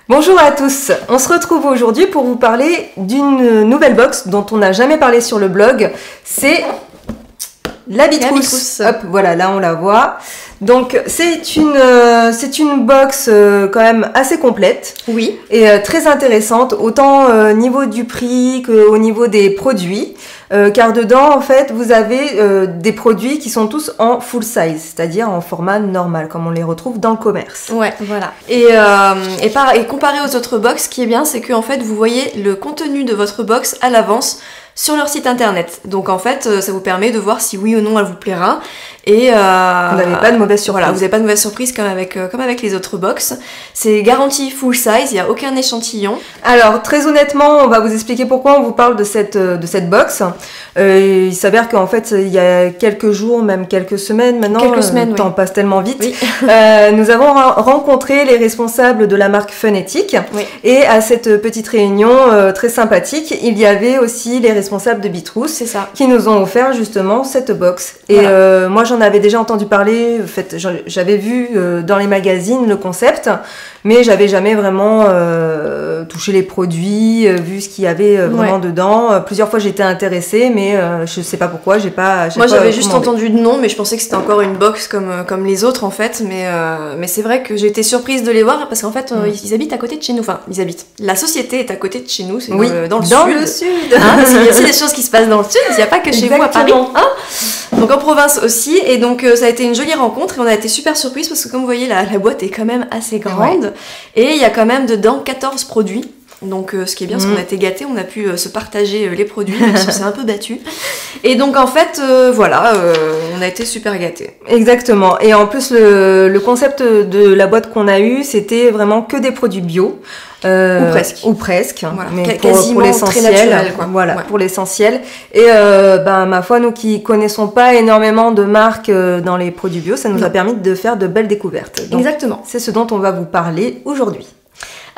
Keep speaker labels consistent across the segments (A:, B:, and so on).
A: Bonjour à tous, on se retrouve aujourd'hui pour vous parler d'une nouvelle box dont on n'a jamais parlé sur le blog, c'est la Bitrousse. Hop, voilà, là on la voit. Donc c'est une box quand même assez complète.
B: Oui.
A: Et très intéressante, autant au niveau du prix qu'au niveau des produits. Car dedans, en fait, vous avez des produits qui sont tous en full size, c'est-à-dire en format normal, comme on les retrouve dans le commerce.
B: Ouais, voilà. Et comparé aux autres box, ce qui est bien, c'est que en fait, vous voyez le contenu de votre box à l'avance sur leur site internet. Donc en fait, ça vous permet de voir si oui ou non elle vous plaira. Et
A: vous n'avez pas de mauvaise surprise.
B: Voilà, vous n'avez pas de mauvaise surprise comme avec les autres box. C'est garanti full size, il n'y a aucun échantillon.
A: Alors très honnêtement, on va vous expliquer pourquoi on vous parle de cette box. Il s'avère qu'en fait, il y a quelques jours, même quelques semaines maintenant, le temps passe tellement vite,
B: oui.
A: Nous avons rencontré les responsables de la marque Funétique.
B: Oui.
A: Et à cette petite réunion très sympathique, il y avait aussi les responsables de Bitrousse.
B: C'est ça.
A: Qui nous ont offert justement cette box. Et voilà. Moi, j'en avais déjà entendu parler. En fait, j'avais vu dans les magazines le concept, mais j'avais jamais vraiment touché les produits, vu ce qu'il y avait vraiment dedans. Plusieurs fois, j'étais intéressée, mais je sais pas pourquoi.
B: Moi, j'avais juste entendu de nom, mais je pensais que c'était encore une box comme les autres en fait. Mais c'est vrai que j'ai été surprise de les voir parce qu'en fait, ils habitent à côté de chez nous. Enfin, ils habitent. La société est à côté de chez nous. C'est dans le sud. Hein, parce qu'il y a aussi des choses qui se passent dans le sud. Il n'y a pas que chez vous à Paris. Hein, donc en province aussi. Et donc ça a été une jolie rencontre et on a été super surprise parce que comme vous voyez, la boîte est quand même assez grande. Ouais. Et il y a quand même dedans 14 produits. Donc ce qui est bien, c'est qu'on a été gâtés, on a pu se partager les produits, même si on s'est un peu battus. Et donc en fait, voilà, on a été super gâtés.
A: Exactement. Et en plus, le concept de la boîte qu'on a eue, c'était vraiment que des produits bio.
B: Ou presque.
A: Ou presque.
B: Voilà.
A: Mais
B: Quasiment
A: pour l'essentiel.
B: Très naturel, quoi.
A: Voilà, pour l'essentiel. Et ma foi, nous qui connaissons pas énormément de marques dans les produits bio, ça nous a permis de faire de belles découvertes. Donc,
B: exactement.
A: C'est ce dont on va vous parler aujourd'hui.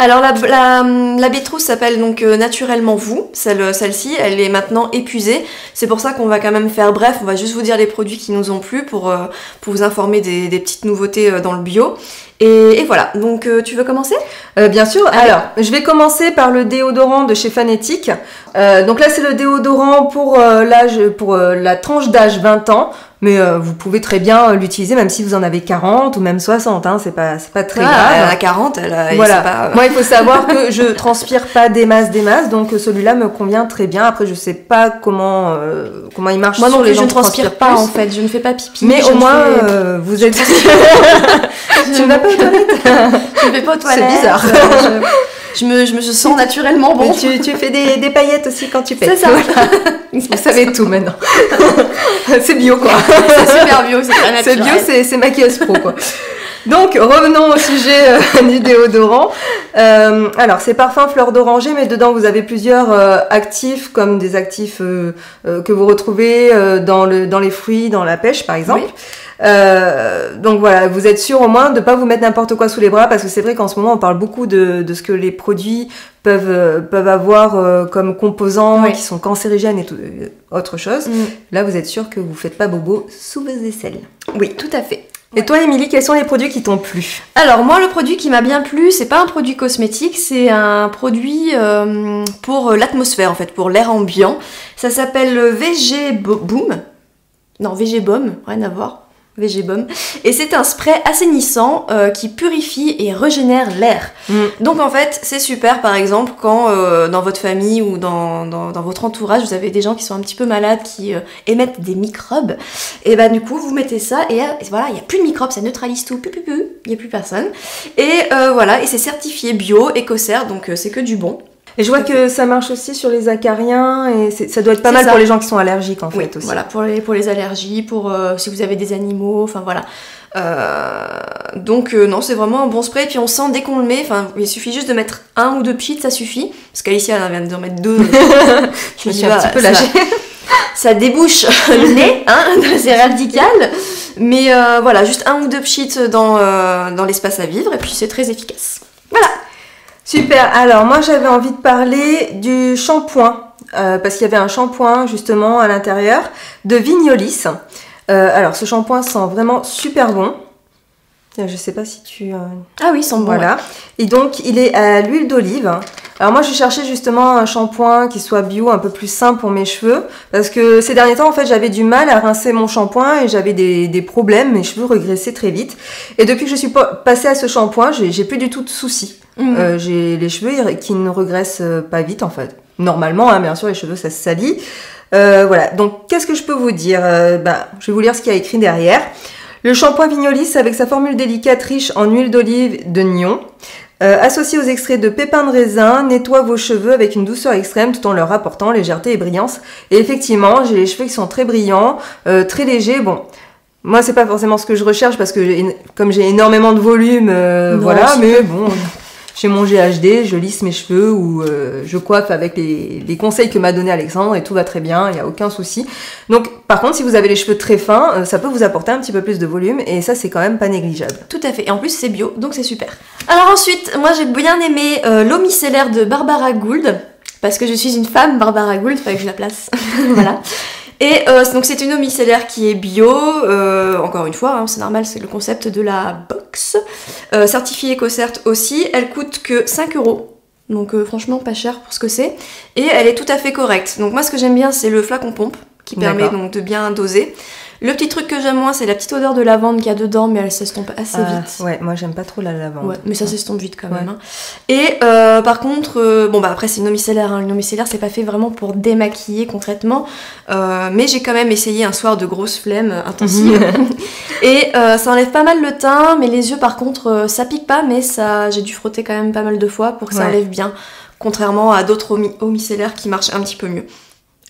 B: Alors la Bitrousse s'appelle donc Naturellement Vous, celle-ci, elle est maintenant épuisée, c'est pour ça qu'on va quand même faire bref, on va juste vous dire les produits qui nous ont plu pour vous informer des petites nouveautés dans le bio. Et voilà, donc tu veux commencer ?
A: Bien sûr. Alors, je vais commencer par le déodorant de chez Funétique. Donc là, c'est le déodorant pour la tranche d'âge 20 ans. Mais vous pouvez très bien l'utiliser même si vous en avez 40 ou même 60, hein, c'est pas très grave.
B: Elle a 40,
A: voilà. Pas... Moi, il faut savoir que je transpire pas des masses, donc celui-là me convient très bien. Après, je sais pas comment il marche.
B: Moi non
A: sur les
B: plus,
A: gens
B: je ne transpire pas en fait, je ne fais pas pipi.
A: Mais au moins, vous êtes... Tu ne vas pas aux toilettes?
B: Je ne vais pas aux toilettes.
A: C'est bizarre.
B: Je me sens naturellement bon.
A: Mais tu fais des paillettes aussi quand tu pètes.
B: C'est ça.
A: Voilà. Vous savez tout maintenant. C'est bio quoi.
B: C'est super bio, c'est très naturel.
A: C'est bio, c'est maquilleuse pro quoi. Donc revenons au sujet du déodorant. Alors c'est parfum fleur d'oranger, mais dedans vous avez plusieurs actifs comme des actifs que vous retrouvez dans les fruits, dans la pêche par exemple. Oui. Donc voilà, vous êtes sûr au moins de ne pas vous mettre n'importe quoi sous les bras parce que c'est vrai qu'en ce moment on parle beaucoup de ce que les produits peuvent avoir comme composants qui sont cancérigènes et tout, autre chose. Là vous êtes sûr que vous faites pas bobo sous vos aisselles.
B: Oui, tout à fait.
A: Et toi, Émilie, quels sont les produits qui t'ont plu ?
B: Alors moi, le produit qui m'a bien plu, c'est pas un produit cosmétique, c'est un produit pour l'atmosphère en fait, pour l'air ambiant. Ça s'appelle VG Boom. Non, VG Bomb, rien à voir. VG Bomb. Et c'est un spray assainissant qui purifie et régénère l'air. Donc en fait, c'est super par exemple quand dans votre famille ou dans votre entourage, vous avez des gens qui sont un petit peu malades, qui émettent des microbes. Et bah du coup, vous mettez ça et voilà, il n'y a plus de microbes, ça neutralise tout. Il n'y a plus personne. Et voilà, et c'est certifié bio, écocert, donc c'est que du bon.
A: Et je vois que ça marche aussi sur les acariens et ça doit être pas mal pour les gens qui sont allergiques en fait aussi.
B: Voilà, pour les allergies, pour si vous avez des animaux, enfin voilà. Donc non, c'est vraiment un bon spray. Et puis on sent dès qu'on le met, enfin il suffit juste de mettre 1 ou 2 pchits, ça suffit. Parce qu'Alicia elle vient d'en mettre 2.
A: Je me suis un petit peu lâchée.
B: Ça débouche le nez, hein, c'est radical. Mais voilà, juste 1 ou 2 pchits dans l'espace à vivre et puis c'est très efficace. Voilà.
A: Super, alors moi j'avais envie de parler du shampoing, parce qu'il y avait un shampoing justement à l'intérieur de Vignolis. Alors ce shampoing sent vraiment super bon. Je sais pas si tu...
B: Ah oui, ils sont bons.
A: Voilà.
B: Ouais.
A: Et donc, il est à l'huile d'olive. Alors moi, je cherchais justement un shampoing qui soit bio, un peu plus simple pour mes cheveux. Parce que ces derniers temps, en fait, j'avais du mal à rincer mon shampoing et j'avais des problèmes. Mes cheveux regraissaient très vite. Et depuis que je suis passée à ce shampoing, j'ai plus du tout de soucis. J'ai les cheveux qui ne regressent pas vite, en fait. Normalement, hein, bien sûr, les cheveux, ça se salit. Voilà. Donc, qu'est-ce que je peux vous dire? Je vais vous lire ce qu'il y a écrit derrière. Le shampoing Vignolis, avec sa formule délicate riche en huile d'olive de Nyon, associé aux extraits de pépins de raisin, nettoie vos cheveux avec une douceur extrême tout en leur apportant légèreté et brillance. Et effectivement, j'ai les cheveux qui sont très brillants, très légers. Bon, moi, c'est pas forcément ce que je recherche parce que comme j'ai énormément de volume, voilà, mais bon... J'ai mon GHD, je lisse mes cheveux ou je coiffe avec les conseils que m'a donné Alexandre et tout va très bien, il n'y a aucun souci. Donc par contre, si vous avez les cheveux très fins, ça peut vous apporter un petit peu plus de volume et ça c'est quand même pas négligeable.
B: Tout à fait, et en plus c'est bio, donc c'est super. Alors ensuite, moi j'ai bien aimé l'eau micellaire de Barbara Gould, parce que je suis une femme Barbara Gould, il fallait que je la place. Voilà. Et donc c'est une eau micellaire qui est bio, encore une fois, hein, c'est normal, c'est le concept de la box. Certifiée EcoCert aussi, elle coûte que 5 €. Donc franchement pas cher pour ce que c'est. Et elle est tout à fait correcte. Donc moi ce que j'aime bien c'est le flacon pompe, qui permet donc de bien doser. Le petit truc que j'aime moins, c'est la petite odeur de lavande qu'il y a dedans, mais elle s'estompe assez vite.
A: Ouais, moi j'aime pas trop la lavande.
B: Ouais, mais ça s'estompe vite quand même. Hein. Et par contre, bon bah après c'est une eau micellaire. Hein. Une eau micellaire, c'est pas fait vraiment pour démaquiller concrètement. Mais j'ai quand même essayé un soir de grosse flemme intensive. Et ça enlève pas mal le teint, mais les yeux par contre, ça pique pas, mais ça, j'ai dû frotter quand même pas mal de fois pour que ça enlève bien. Contrairement à d'autres eaux micellaires qui marchent un petit peu mieux.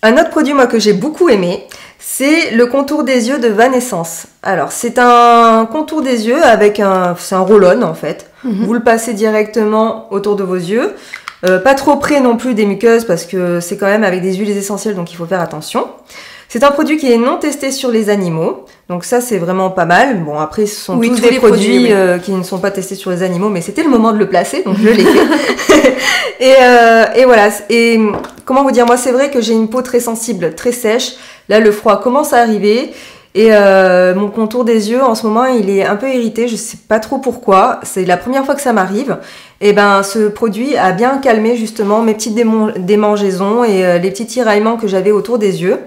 A: Un autre produit, moi, que j'ai beaucoup aimé, c'est le contour des yeux de Van Essence. Alors, c'est un contour des yeux avec c'est un roll-on, en fait. Vous le passez directement autour de vos yeux. Pas trop près non plus des muqueuses parce que c'est quand même avec des huiles essentielles, donc il faut faire attention. C'est un produit qui est non testé sur les animaux. Donc ça, c'est vraiment pas mal. Bon, après, ce sont tous des produits qui ne sont pas testés sur les animaux, mais c'était le moment de le placer, donc je l'ai fait. et voilà. Et comment vous dire, moi, c'est vrai que j'ai une peau très sensible, très sèche. Là, le froid commence à arriver. Et mon contour des yeux, en ce moment, il est un peu irrité. Je sais pas trop pourquoi. C'est la première fois que ça m'arrive. Et ben, ce produit a bien calmé, justement, mes petites démangeaisons et les petits tiraillements que j'avais autour des yeux.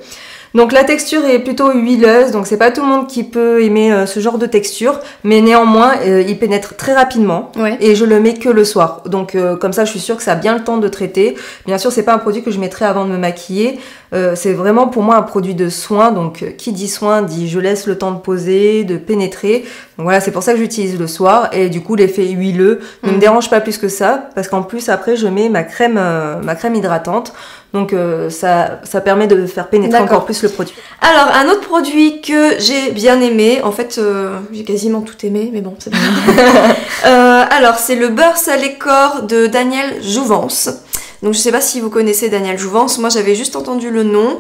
A: Donc la texture est plutôt huileuse, donc c'est pas tout le monde qui peut aimer ce genre de texture, mais néanmoins il pénètre très rapidement et je le mets que le soir. Donc comme ça je suis sûre que ça a bien le temps de traiter. Bien sûr c'est pas un produit que je mettrai avant de me maquiller, c'est vraiment pour moi un produit de soin, donc qui dit soin dit je laisse le temps de poser, de pénétrer. Donc voilà, c'est pour ça que j'utilise le soir et du coup l'effet huileux ne me dérange pas plus que ça parce qu'en plus après je mets ma crème hydratante. Donc ça permet de faire pénétrer encore plus le produit.
B: Alors un autre produit que j'ai bien aimé, en fait j'ai quasiment tout aimé, mais bon c'est bon. Alors c'est le beurre salé corps de Daniel Jouvence. Donc je sais pas si vous connaissez Daniel Jouvence, moi j'avais juste entendu le nom.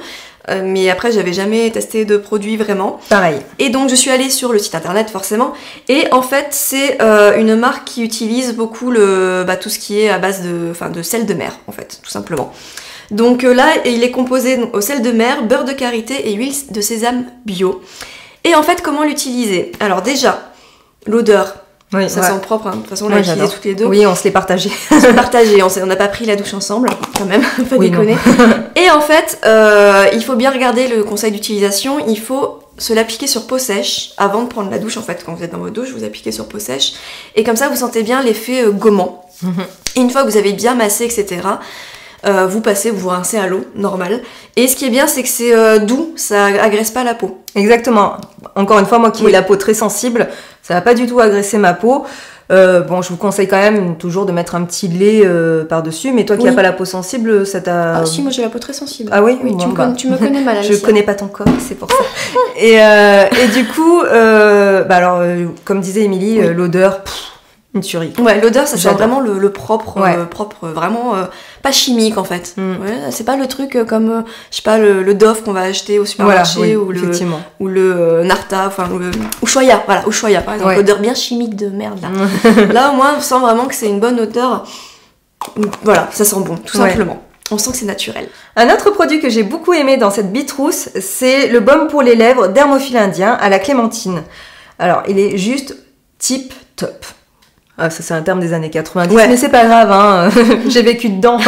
B: Mais après j'avais jamais testé de produit vraiment.
A: Pareil.
B: Et donc je suis allée sur le site internet forcément. Et en fait c'est une marque qui utilise beaucoup tout ce qui est à base de sel de mer en fait, tout simplement. Donc là il est composé au sel de mer, beurre de karité et huile de sésame bio. Et en fait comment l'utiliser? Alors déjà l'odeur.
A: Oui,
B: ça sent propre, hein. De toute façon on l'a utilisé toutes les deux.
A: Oui, on se l'est partagé.
B: On n'a pas pris la douche ensemble, quand même, pas déconner. Et en fait, il faut bien regarder le conseil d'utilisation, il faut se l'appliquer sur peau sèche avant de prendre la douche. En fait, quand vous êtes dans votre douche, vous appliquez sur peau sèche. Et comme ça, vous sentez bien l'effet gommant. Et une fois que vous avez bien massé, etc., vous rincez à l'eau, normale. Et ce qui est bien, c'est que c'est doux, ça agresse pas la peau.
A: Exactement. Encore une fois, moi qui ai la peau très sensible, ça va pas du tout agresser ma peau. Je vous conseille quand même toujours de mettre un petit lait par-dessus, mais toi qui n'as pas la peau sensible, ça t'a...
B: Ah si, moi j'ai la peau très sensible.
A: Ah oui,
B: oui, tu me connais mal, Alicia.
A: Je connais pas ton corps, c'est pour ça. Et du coup, comme disait Émilie, l'odeur... Une tuerie.
B: Ouais, l'odeur, ça sent vraiment le propre, propre, vraiment pas chimique en fait. Ouais, c'est pas le truc comme, je sais pas, le Dove qu'on va acheter au supermarché ou le Narta, ou Ushuaïa, voilà, Ushuaïa par exemple, l'odeur bien chimique de merde là. Là au moins on sent vraiment que c'est une bonne odeur. Voilà, ça sent bon, tout simplement. On sent que c'est naturel.
A: Un autre produit que j'ai beaucoup aimé dans cette bitrousse, c'est le baume pour les lèvres Dermophile indien à la clémentine. Alors, il est juste tip top. Ah, ça c'est un terme des années 90,
B: Ouais.
A: mais c'est pas grave, hein. J'ai vécu dedans.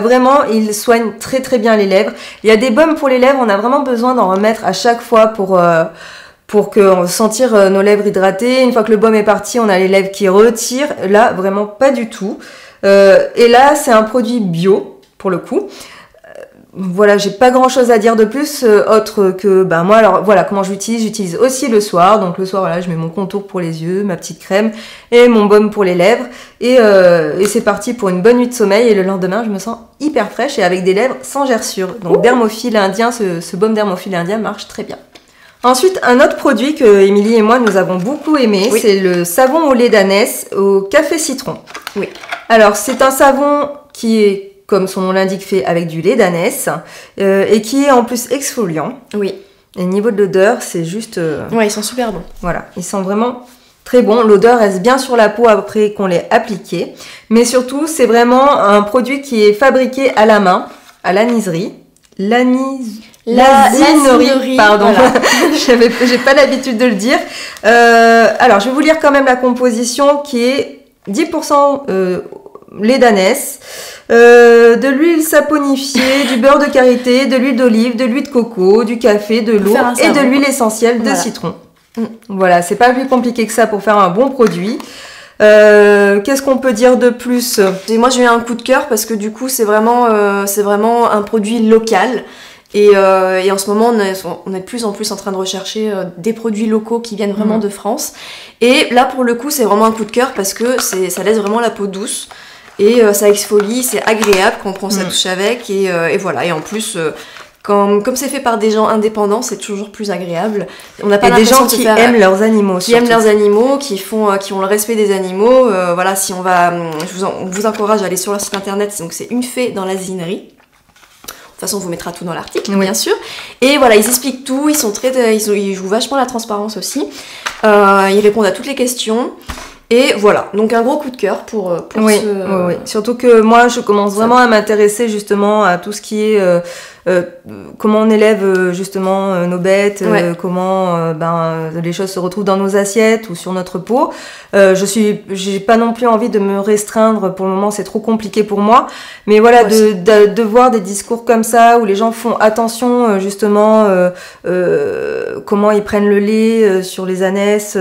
A: Vraiment, il soigne très très bien les lèvres. Il y a des baumes pour les lèvres, on a vraiment besoin d'en remettre à chaque fois pour sentir nos lèvres hydratées. Une fois que le baume est parti, on a les lèvres qui retirent. Là, vraiment pas du tout. Et là, c'est un produit bio, pour le coup. Voilà, j'ai pas grand chose à dire de plus, autre que, moi, alors, voilà, comment je l'utilise. J'utilise aussi le soir. Donc, le soir, voilà, je mets mon contour pour les yeux, ma petite crème et mon baume pour les lèvres. Et c'est parti pour une bonne nuit de sommeil. Et le lendemain, je me sens hyper fraîche et avec des lèvres sans gerçure. Donc, dermophile indien, ce baume dermophile indien marche très bien. Ensuite, un autre produit que Émilie et moi, nous avons beaucoup aimé,
B: Oui.
A: c'est le savon au lait d'ânesse au café citron.
B: Oui.
A: Alors, c'est un savon qui est, comme son nom l'indique, fait avec du lait d'ânesse et qui est en plus exfoliant.
B: Oui.
A: Et au niveau de l'odeur, c'est juste...
B: Ouais, ils sont super bons.
A: Voilà, il sent vraiment très bon. L'odeur reste bien sur la peau après qu'on l'ait appliqué. Mais surtout, c'est vraiment un produit qui est fabriqué à la main, à l'anisserie. L'asinerie, pardon.
B: Voilà.
A: J'ai pas l'habitude de le dire. Alors, je vais vous lire quand même la composition qui est 10% lait d'ânesse, de l'huile saponifiée, du beurre de karité, de l'huile d'olive, de l'huile de coco, du café, de l'eau
B: Faire un
A: et de
B: savon.
A: l'huile essentielle de
B: Voilà.
A: citron. Voilà, c'est pas plus compliqué que ça pour faire un bon produit. Qu'est-ce qu'on peut dire de plus?
B: Et moi j'ai eu un coup de cœur parce que du coup c'est vraiment un produit local et en ce moment on est de plus en plus en train de rechercher des produits locaux qui viennent vraiment de France et là pour le coup c'est vraiment un coup de cœur parce que ça laisse vraiment la peau douce et ça exfolie, c'est agréable quand on prend sa douche avec et voilà et en plus comme c'est fait par des gens indépendants, c'est toujours plus agréable. On n'a pas
A: Et des
B: l'impression
A: gens
B: de se
A: qui
B: faire-
A: aiment leurs animaux.
B: qui aiment leurs animaux, qui ont le respect des animaux. Voilà, si on va, on vous encourage à aller sur leur site internet. Donc c'est Une Fée dans l'Asinerie. De toute façon, on vous mettra tout dans l'article,
A: Oui.
B: bien sûr. Et voilà, ils expliquent tout. Ils jouent vachement la transparence aussi. Ils répondent à toutes les questions. Et voilà, donc un gros coup de cœur pour
A: Oui,
B: ce...
A: oui. Surtout que moi, je commence vraiment à m'intéresser justement à tout ce qui est comment on élève justement nos bêtes,
B: Ouais.
A: comment les choses se retrouvent dans nos assiettes ou sur notre peau. J'ai pas non plus envie de me restreindre pour le moment, c'est trop compliqué pour moi. Mais voilà,
B: Moi aussi.
A: de voir des discours comme ça où les gens font attention justement comment ils prennent le lait sur les ânesses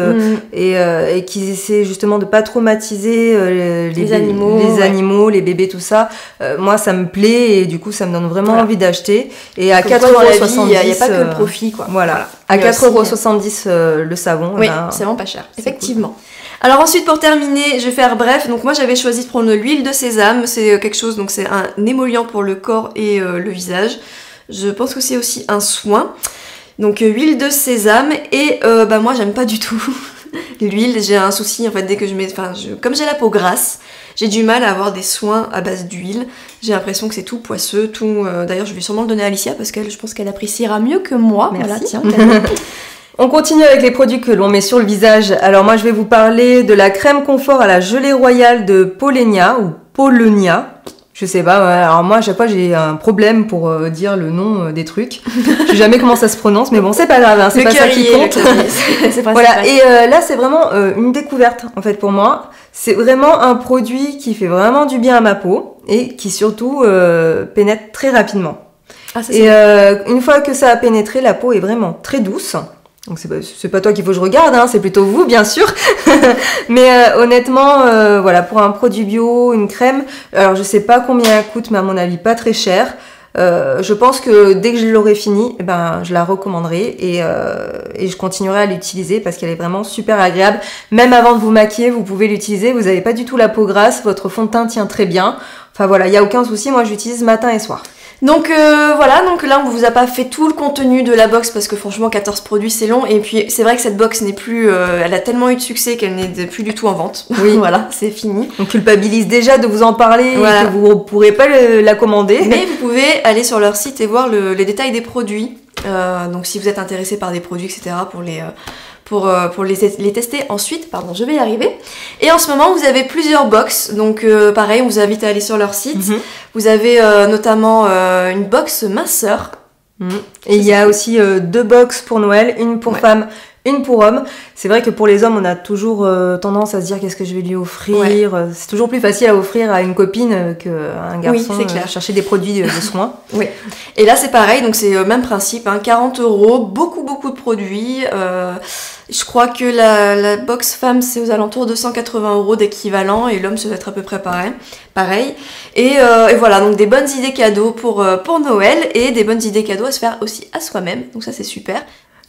A: et qu'ils essaient justement de pas traumatiser
B: Les animaux,
A: les
B: ouais.
A: animaux, les bébés, tout ça. Moi, ça me plaît et du coup, ça me donne vraiment
B: Voilà.
A: envie d'acheter. Et à
B: Comme quoi, dans la vie,
A: 4,70 €,
B: il n'y a pas que le profit, quoi.
A: Voilà. À
B: Il y a aussi,
A: 4,70 € le savon.
B: Oui,
A: ben,
B: c'est vraiment pas cher,
A: c'est
B: effectivement. Alors ensuite, pour terminer, je vais faire bref. Donc moi, j'avais choisi de prendre l'huile de sésame. C'est quelque chose, donc c'est un émollient pour le corps et le visage. Je pense que c'est aussi un soin. Donc huile de sésame et moi, j'aime pas du tout l'huile. J'ai un souci en fait dès que comme j'ai la peau grasse. J'ai du mal à avoir des soins à base d'huile. J'ai l'impression que c'est tout poisseux, tout. D'ailleurs, je vais sûrement le donner à Alicia parce je pense qu'elle appréciera mieux que moi.
A: Merci.
B: Voilà, tiens. cadeau.
A: On continue avec les produits que l'on met sur le visage. Alors moi, je vais vous parler de la crème confort à la gelée royale de Polenia ou Polonia. Je sais pas, ouais. Alors moi, à chaque fois, j'ai un problème pour dire le nom des trucs. Je sais jamais comment ça se prononce, mais bon, c'est pas grave, hein, c'est
B: Le
A: pas ça
B: cœur
A: qui
B: y est,
A: compte.
B: le cœur y est. C'est
A: Voilà,
B: principal.
A: et là, c'est vraiment une découverte, en fait, pour moi. C'est vraiment un produit qui fait vraiment du bien à ma peau et qui, surtout, pénètre très rapidement.
B: Ah, ça,
A: Et une fois que ça a pénétré, la peau est vraiment très douce. Donc c'est pas toi qu'il faut que je regarde, hein, c'est plutôt vous, bien sûr. Mais honnêtement, voilà, pour un produit bio, une crème, alors je sais pas combien elle coûte, mais à mon avis pas très cher. Je pense que dès que je l'aurai fini, je la recommanderai et je continuerai à l'utiliser parce qu'elle est vraiment super agréable. Même avant de vous maquiller, vous pouvez l'utiliser. Vous n'avez pas du tout la peau grasse, votre fond de teint tient très bien. Enfin voilà, il y a aucun souci. Moi, j'utilise matin et soir.
B: Donc voilà, donc là on vous a pas fait tout le contenu de la box parce que franchement 14 produits c'est long et puis c'est vrai que cette box n'est plus, elle a tellement eu de succès qu'elle n'est plus du tout en vente.
A: Oui.
B: Voilà, c'est fini.
A: On culpabilise déjà de vous en parler
B: Voilà.
A: et que vous ne pourrez pas la commander.
B: Mais vous pouvez aller sur leur site et voir les détails des produits. Donc si vous êtes intéressé par des produits etc pour les tester ensuite, pardon, je vais y arriver. Et en ce moment, vous avez plusieurs box, donc pareil, on vous invite à aller sur leur site. Vous avez notamment une box minceur.
A: Et il y a aussi 2 box pour Noël, une pour
B: Ouais.
A: femmes, une pour homme. C'est vrai que pour les hommes, on a toujours tendance à se dire qu'est-ce que je vais lui offrir. Ouais. C'est toujours plus facile à offrir à une copine qu'à un garçon.
B: Oui, c'est clair.
A: Chercher des produits de soins.
B: Oui. Et là, c'est pareil, donc c'est le même principe, hein, 40 €, beaucoup de produits. Je crois que la box femme, c'est aux alentours de 180 € d'équivalent, et l'homme, ça doit être à peu près pareil. Et voilà, donc des bonnes idées cadeaux pour Noël, et des bonnes idées cadeaux à se faire aussi à soi-même. Donc ça, c'est super.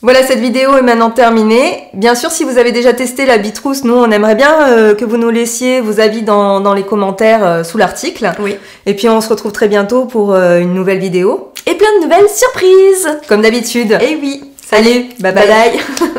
A: Voilà, cette vidéo est maintenant terminée. Bien sûr, si vous avez déjà testé la Bitrousse, nous, on aimerait bien que vous nous laissiez vos avis dans les commentaires sous l'article.
B: Oui.
A: Et puis, on se retrouve très bientôt pour une nouvelle vidéo.
B: Et plein de nouvelles surprises.
A: Comme d'habitude.
B: Et oui.
A: Salut, bye bye.
B: Bye bye.